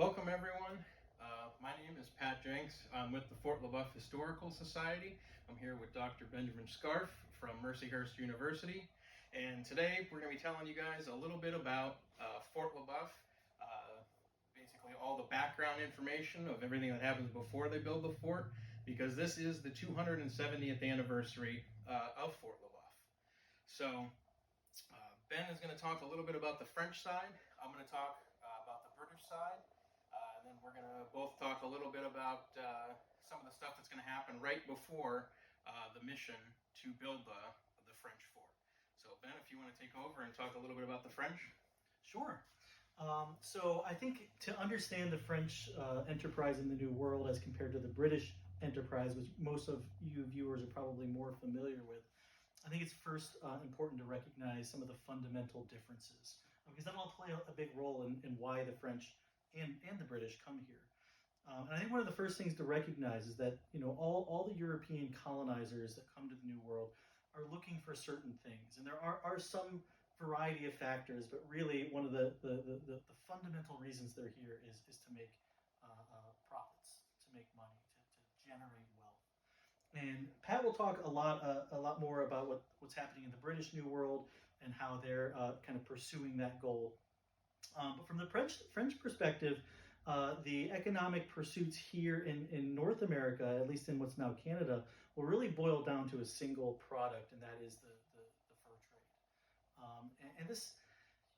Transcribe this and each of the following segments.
Welcome, everyone. My name is Pat Jenks. I'm with the Fort LeBoeuf Historical Society. I'm here with Dr. Benjamin Scharff from Mercyhurst University. And today we're going to be telling you guys a little bit about Fort LeBoeuf, uh, basically all the background information of everything that happens before they build the fort, because this is the 270th anniversary of Fort LeBoeuf. So Ben is going to talk a little bit about the French side. I'm going to talk about the British side. And then we're going to both talk a little bit about some of the stuff that's going to happen right before the mission to build the French fort. So Ben, if you want to take over and talk a little bit about the French. Sure. So I think to understand the French enterprise in the New World as compared to the British enterprise, which most of you viewers are probably more familiar with, I think it's first important to recognize some of the fundamental differences, because that'll play a big role in why the French and the British come here. And I think one of the first things to recognize is that all the European colonizers that come to the New World are looking for certain things, and there are some variety of factors, but really one of the fundamental reasons they're here is to make profits, to make money, to generate wealth. And Pat will talk a lot more about what's happening in the British New World and how they're kind of pursuing that goal. But from the French perspective, the economic pursuits here in North America, at least in what's now Canada, will really boil down to a single product, and that is the fur trade. And this,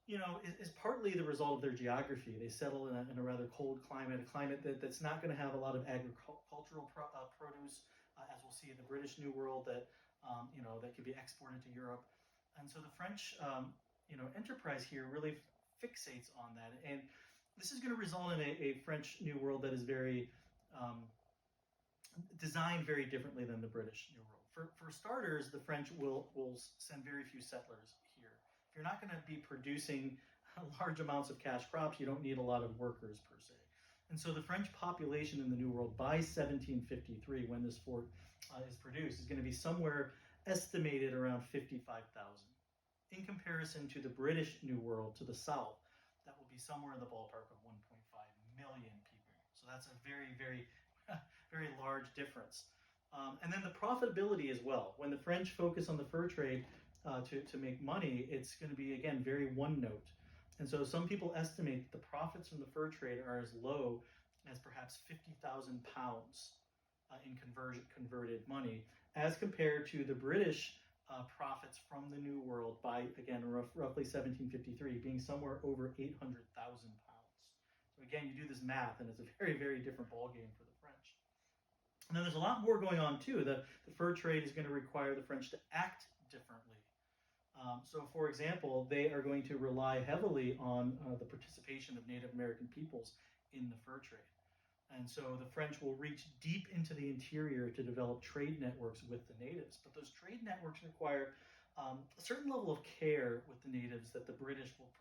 is partly the result of their geography. They settle in a rather cold climate, a climate that's not going to have a lot of agricultural produce, as we'll see in the British New World, that could be exported to Europe. And so the French, enterprise here really fixates on that. And this is going to result in a French New World that is very designed very differently than the British New World. For starters, the French will send very few settlers here. If you're not going to be producing large amounts of cash crops, you don't need a lot of workers per se. And so the French population in the New World by 1753, when this fort is produced, is going to be somewhere estimated around 55,000. In comparison to the British New World to the south, that will be somewhere in the ballpark of 1.5 million people. So that's a very, very, very large difference. And then the profitability as well. When the French focus on the fur trade to make money, it's going to be, again, very one note. And so some people estimate that the profits from the fur trade are as low as perhaps 50,000 pounds in converted money, as compared to the British profits from the New World by, again, roughly 1753, being somewhere over 800,000 pounds. So again, you do this math, and it's a very, very different ballgame for the French. And then there's a lot more going on, too. The fur trade is going to require the French to act differently. So, for example, they are going to rely heavily on the participation of Native American peoples in the fur trade. And so the French will reach deep into the interior to develop trade networks with the natives. But those trade networks require a certain level of care with the natives that the British will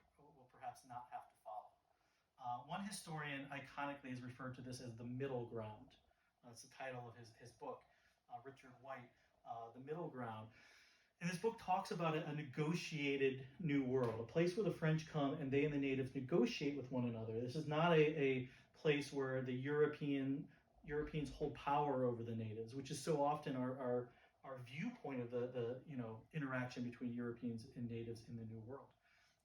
perhaps not have to follow. One historian iconically has referred to this as the middle ground. That's the title of his book, Richard White, The Middle Ground. And this book talks about a negotiated new world, a place where the French come and they and the natives negotiate with one another. This is not a place where the Europeans hold power over the natives, which is so often our viewpoint of the interaction between Europeans and natives in the New World.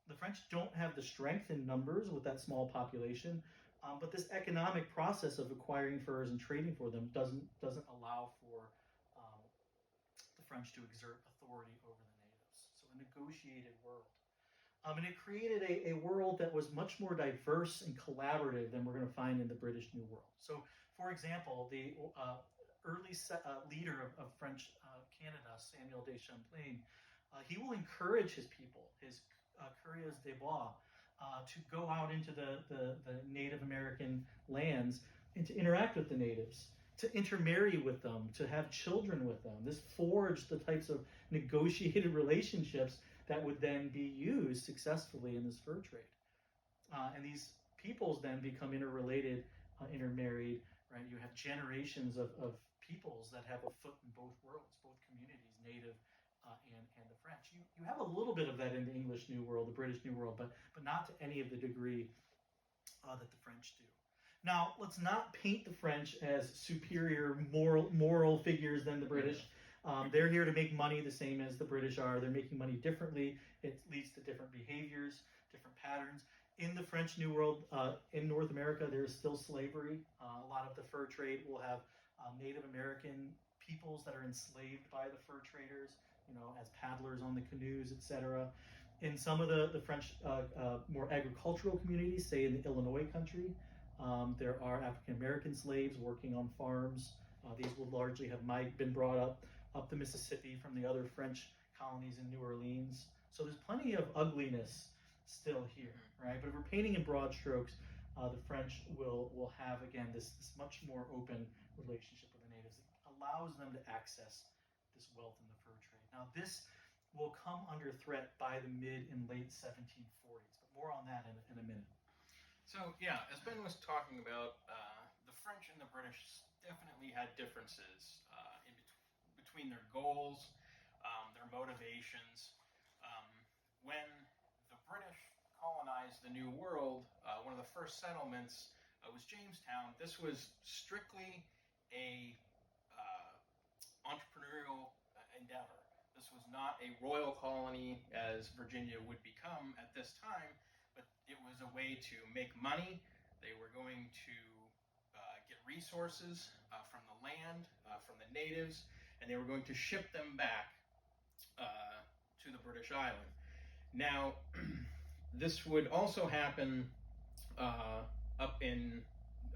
The French don't have the strength in numbers with that small population, but this economic process of acquiring furs and trading for them doesn't allow for the French to exert authority over the natives. So a negotiated world. And it created a world that was much more diverse and collaborative than we're going to find in the British New World. So, for example, the early leader of French Canada, Samuel de Champlain, he will encourage his people, his coureurs de bois, to go out into the Native American lands and to interact with the natives, to intermarry with them, to have children with them. This forged the types of negotiated relationships that would then be used successfully in this fur trade. And these peoples then become interrelated, intermarried, right? You have generations of peoples that have a foot in both worlds, both communities, native and the French. You have a little bit of that in the English New World, the British New World, but not to any of the degree that the French do. Now, let's not paint the French as superior moral figures than the British. They're here to make money the same as the British are. They're making money differently. It leads to different behaviors, different patterns. In the French New World, in North America, there is still slavery. A lot of the fur trade will have Native American peoples that are enslaved by the fur traders, as paddlers on the canoes, etc. In some of the French more agricultural communities, say in the Illinois country, there are African American slaves working on farms. These will largely have been brought up the Mississippi from the other French colonies in New Orleans. So there's plenty of ugliness still here, right? But if we're painting in broad strokes, the French will have again this much more open relationship with the natives. It allows them to access this wealth in the fur trade. Now this will come under threat by the mid and late 1740s, but more on that in a minute. So yeah, as Ben was talking about, the French and the British definitely had differences between their goals, their motivations. When the British colonized the New World, one of the first settlements was Jamestown. This was strictly a entrepreneurial endeavor. This was not a royal colony as Virginia would become at this time, but it was a way to make money. They were going to get resources from the land, from the natives, and they were going to ship them back to the British Island. Now, this would also happen up in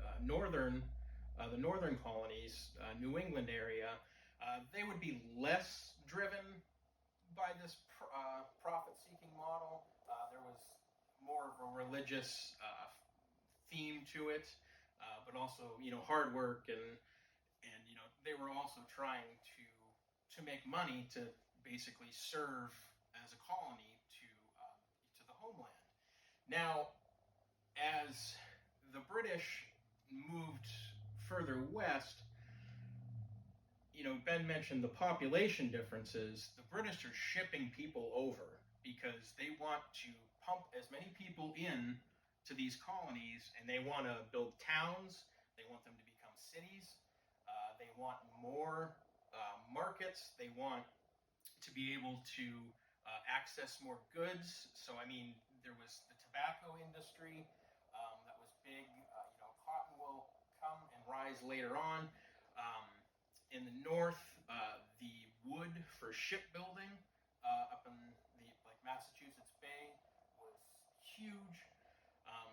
the northern colonies, New England area. They would be less driven by this profit-seeking model. There was more of a religious theme to it, but also hard work and they were also trying to make money to basically serve as a colony to the homeland. Now, as the British moved further west, Ben mentioned the population differences. The British are shipping people over because they want to pump as many people in to these colonies, and they want to build towns. They want them to become cities. They want more markets. They want to be able to access more goods. So, there was the tobacco industry that was big. Cotton will come and rise later on. In the north, the wood for shipbuilding up in the Massachusetts Bay was huge.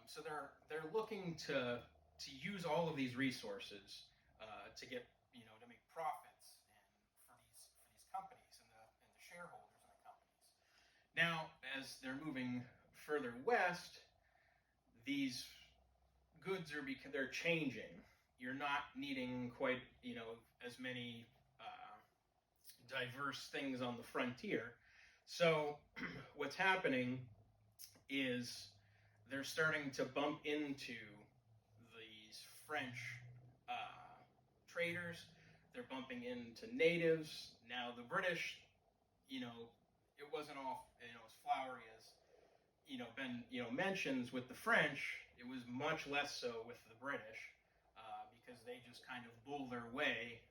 So they're looking to use all of these resources to get to make profits and for these companies and the shareholders in the companies. Now, as they're moving further west, these goods they're changing. You're not needing quite as many diverse things on the frontier. So what's happening is they're starting to bump into these French traders. They're bumping into natives. Now the British, it wasn't all as flowery as Ben mentions with the French. It was much less so with the British because they just kind of bull their way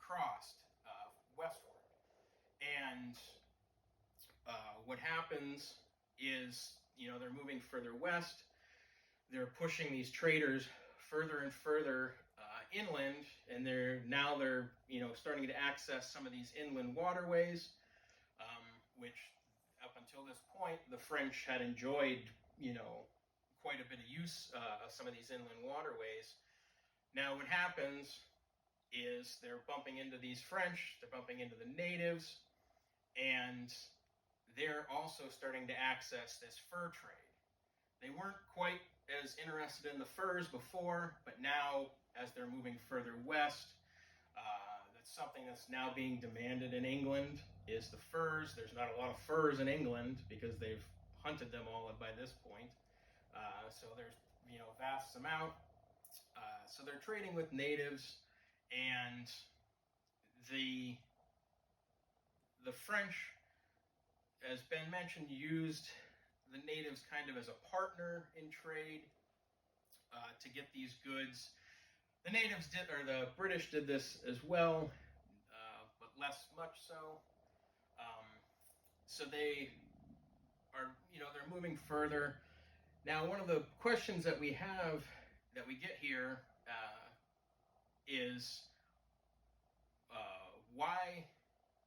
across westward. And what happens is they're moving further west. They're pushing these traders further and further inland, and they're starting to access some of these inland waterways, which up until this point the French had enjoyed quite a bit of use of some of these inland waterways. Now what happens is they're bumping into these French, they're bumping into the natives, and they're also starting to access this fur trade. They weren't quite as interested in the furs before, but now as they're moving further west, that's something that's now being demanded in England is the furs. There's not a lot of furs in England because they've hunted them all by this point. So there's vast amount. So they're trading with natives, and the French, as Ben mentioned, used the natives kind of as a partner in trade. to get these goods. The natives did, or the British did this as well, but less much so. So they are, they're moving further. Now, one of the questions that we have, that we get here, is why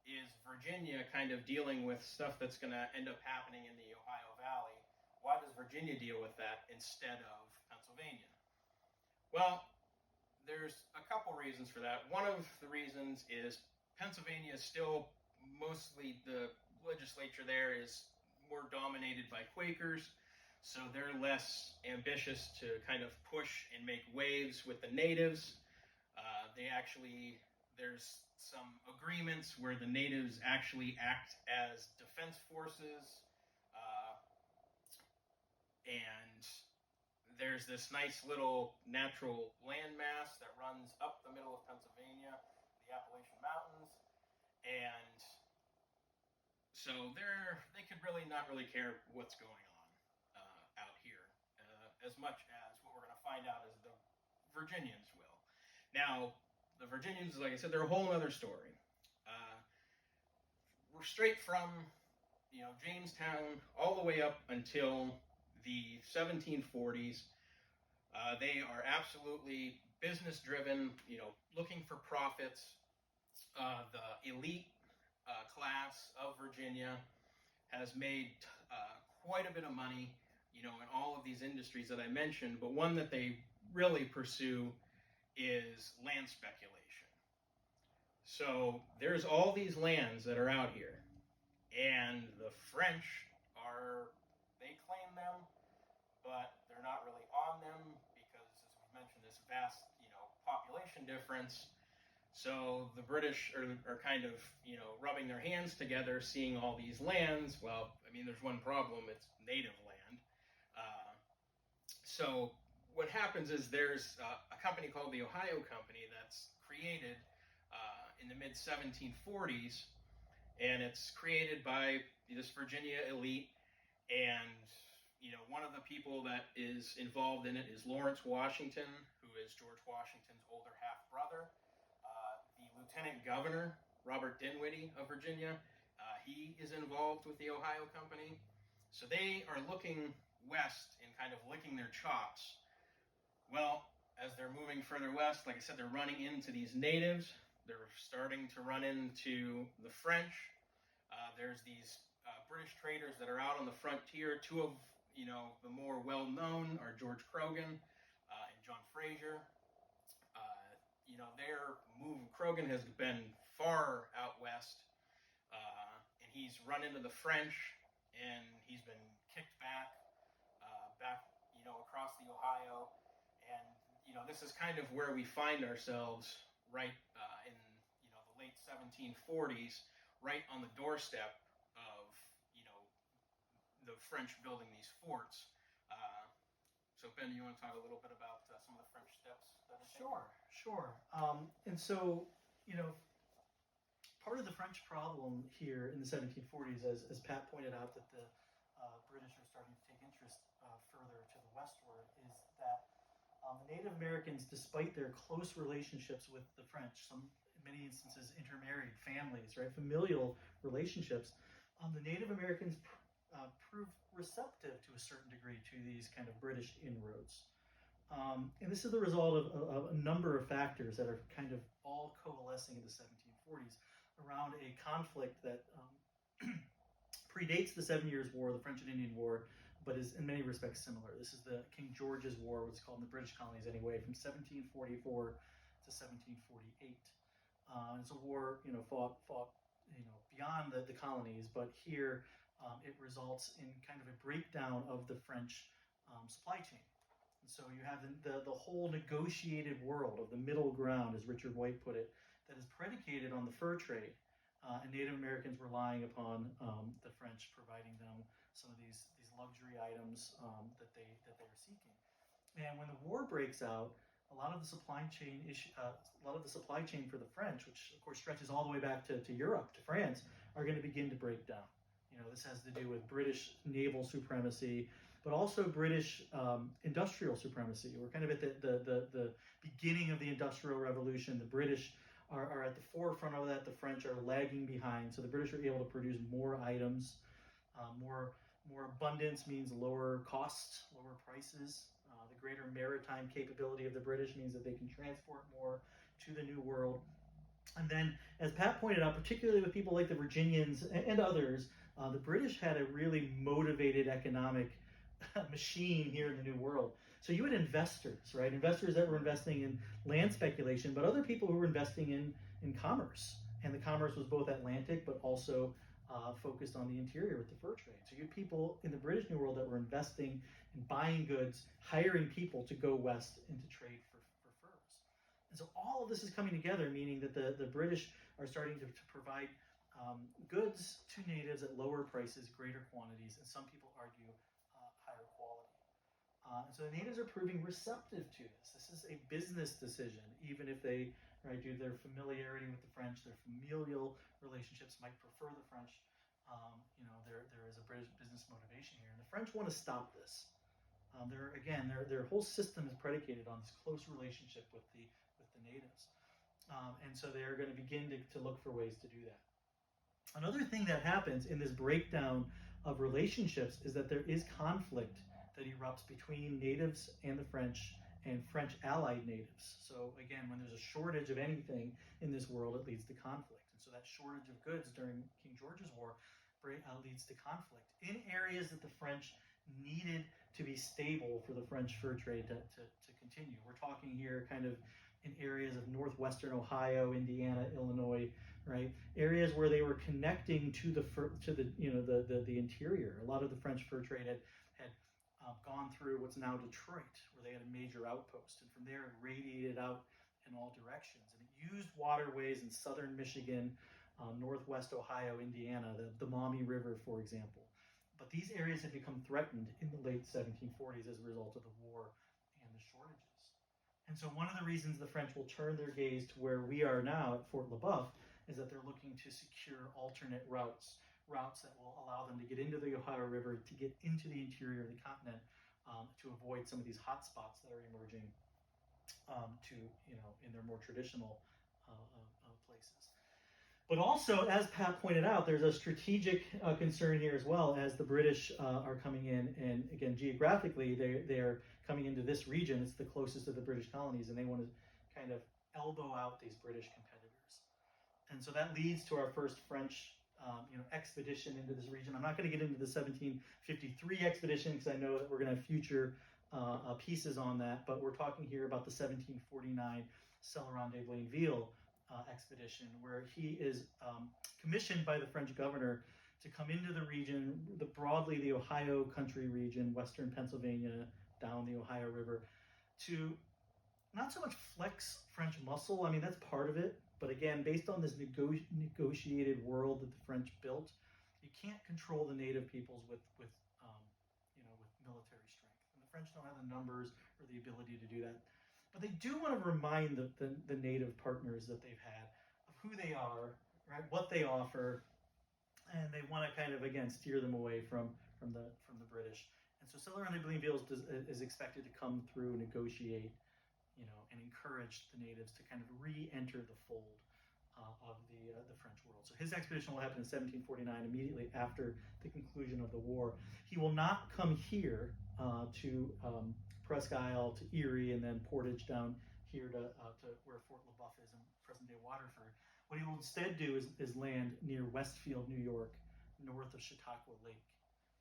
is Virginia kind of dealing with stuff that's going to end up happening in the Ohio Valley? Why does Virginia deal with that instead of Pennsylvania? Well, there's a couple reasons for that. One of the reasons is Pennsylvania is still mostly, the legislature there is more dominated by Quakers, so they're less ambitious to kind of push and make waves with the natives. There's some agreements where the natives actually act as defense forces, and there's this nice little natural landmass that runs up the middle of Pennsylvania, the Appalachian Mountains, and so they could really not really care what's going on out here, as much as what we're going to find out is the Virginians will. Now, the Virginians, like I said, they're a whole other story. We're straight from, Jamestown all the way up until the 1740s. They are absolutely business-driven, looking for profits. The elite class of Virginia has made quite a bit of money, in all of these industries that I mentioned, but one that they really pursue is land speculation. So there's all these lands that are out here, and the French they claim them, but they're not really on them because, as we mentioned, this vast, population difference. So the British are kind of, rubbing their hands together, seeing all these lands. Well, there's one problem: it's native land. So what happens is there's a company called the Ohio Company that's created in the mid-1740s, and it's created by this Virginia elite, and one of the people that is involved in it is Lawrence Washington, who is George Washington's older half-brother. The Lieutenant Governor, Robert Dinwiddie of Virginia, he is involved with the Ohio Company. So they are looking west and kind of licking their chops. Well, as they're moving further west, like I said, they're running into these natives. They're starting to run into the French. There's these British traders that are out on the frontier. Two of the more well-known are George Croghan and John Fraser. Croghan has been far out west, and he's run into the French, and he's been kicked back across the Ohio, and this is kind of where we find ourselves right in the late 1740s, right on the doorstep of the French building these forts. So Ben, you want to talk a little bit about some of the French steps that are taken? Sure. And so, part of the French problem here in the 1740s, as Pat pointed out, that the British are starting to take interest further to the westward, is that the Native Americans, despite their close relationships with the French, some in many instances intermarried families, right, familial relationships, the Native Americans prove receptive to a certain degree to these kind of British inroads. And this is the result of a number of factors that are kind of all coalescing in the 1740s around a conflict that predates the 7 Years' War, the French and Indian War, but is in many respects similar. This is the King George's War, what's called in the British colonies anyway, from 1744 to 1748. It's a war, fought beyond the colonies, but here it results in kind of a breakdown of the French supply chain. And so you have the whole negotiated world of the middle ground, as Richard White put it, that is predicated on the fur trade, and Native Americans relying upon the French providing them some of these luxury items that they are seeking. And when the war breaks out, a lot of the supply chain for the French, which of course stretches all the way back to Europe, to France, are going to begin to break down. This has to do with British naval supremacy, but also British industrial supremacy. We're kind of at the beginning of the Industrial Revolution. The British are at the forefront of that. The French are lagging behind. So the British are able to produce more items. More abundance means lower costs, lower prices. The greater maritime capability of the British means that they can transport more to the New World. And then, as Pat pointed out, particularly with people like the Virginians and others, the British had a really motivated economic machine here in the New World. So you had investors, right? Investors that were investing in land speculation, but other people who were investing in commerce. And the commerce was both Atlantic, but also focused on the interior with the fur trade. So you had people in the British New World that were investing in buying goods, hiring people to go west and to trade for furs. And so all of this is coming together, meaning that the British are starting to provide goods to natives at lower prices, greater quantities, and some people argue higher quality. So the natives are proving receptive to this. This is a business decision, even if they due to their familiarity with the French, their familial relationships might prefer the French. There is a British business motivation here, and the French want to stop this. Their whole system is predicated on this close relationship with the natives, and so they are going to begin to look for ways to do that. Another thing that happens in this breakdown of relationships is that there is conflict that erupts between natives and the French and French allied natives. So again, when there's a shortage of anything in this world, it leads to conflict. And so that shortage of goods during King George's War leads to conflict in areas that the French needed to be stable for the French fur trade to continue. We're talking here kind of in areas of northwestern Ohio, Indiana, Illinois, right? Areas where they were connecting to the interior. A lot of the French fur trade had gone through what's now Detroit, where they had a major outpost, and from there it radiated out in all directions. And it used waterways in southern Michigan, northwest Ohio, Indiana, the Maumee River, for example. But these areas had become threatened in the late 1740s as a result of the war and the shortages. And so one of the reasons the French will turn their gaze to where we are now at Fort LeBoeuf is that they're looking to secure alternate routes that will allow them to get into the Ohio River, to get into the interior of the continent, to avoid some of these hot spots that are emerging in their more traditional places. But also, as Pat pointed out, there's a strategic concern here as well, as the British are coming in, and again, geographically, they're coming into this region. It's the closest to the British colonies, and they want to kind of elbow out these British competitors. And so that leads to our first French expedition into this region. I'm not going to get into the 1753 expedition because I know that we're going to have future pieces on that, but we're talking here about the 1749 Celeron de Blainville expedition, where he is commissioned by the French governor to come into the region, broadly the Ohio country region, western Pennsylvania, down the Ohio River, to not so much flex French muscle. I mean, that's part of it. But again, based on this negotiated world that the French built, you can't control the native peoples with military strength. And the French don't have the numbers or the ability to do that. But they do want to remind the native partners that they've had of who they are, right, what they offer, and they want to kind of, again, steer them away from the British. And so Celeron de Blainville is expected to come through, negotiate, and encourage the natives to kind of re-enter the fold of the French world. So his expedition will happen in 1749, immediately after the conclusion of the war. He will not come here to Presque Isle, to Erie, and then portage down here to where Fort LeBoeuf is in present-day Waterford. What he will instead do is land near Westfield, New York, north of Chautauqua Lake.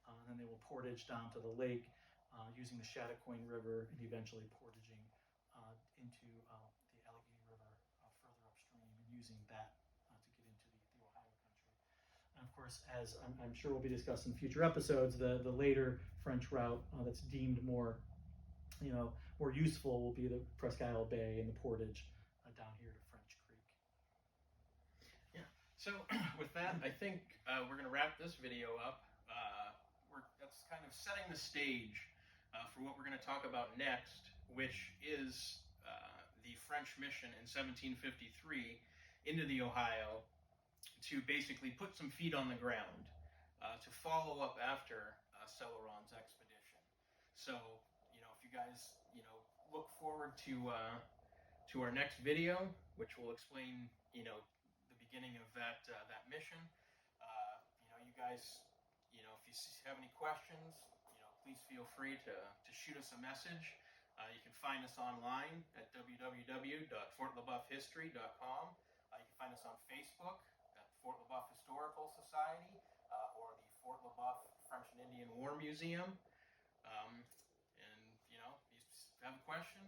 And then they will portage down to the lake using the Chautauqua River, and eventually portaging into the Allegheny River further upstream, and using that to get into the Ohio country. And of course, as I'm sure we'll be discussing in future episodes, the later French route that's deemed more useful will be the Presque Isle Bay and the portage down here to French Creek. Yeah. So with that, I think we're going to wrap this video up. That's kind of setting the stage for what we're going to talk about next, which is the French mission in 1753 into the Ohio to basically put some feet on the ground to follow up after Celeron's expedition. So, if you guys, look forward to our next video, which will explain, the beginning of that mission. You guys, if you have any questions, please feel free to shoot us a message. You can find us online at www.fortlebeufhistory.com. You can find us on Facebook at Fort LeBoeuf Historical Society or the Fort LeBoeuf French and Indian War Museum. And, if you have a question,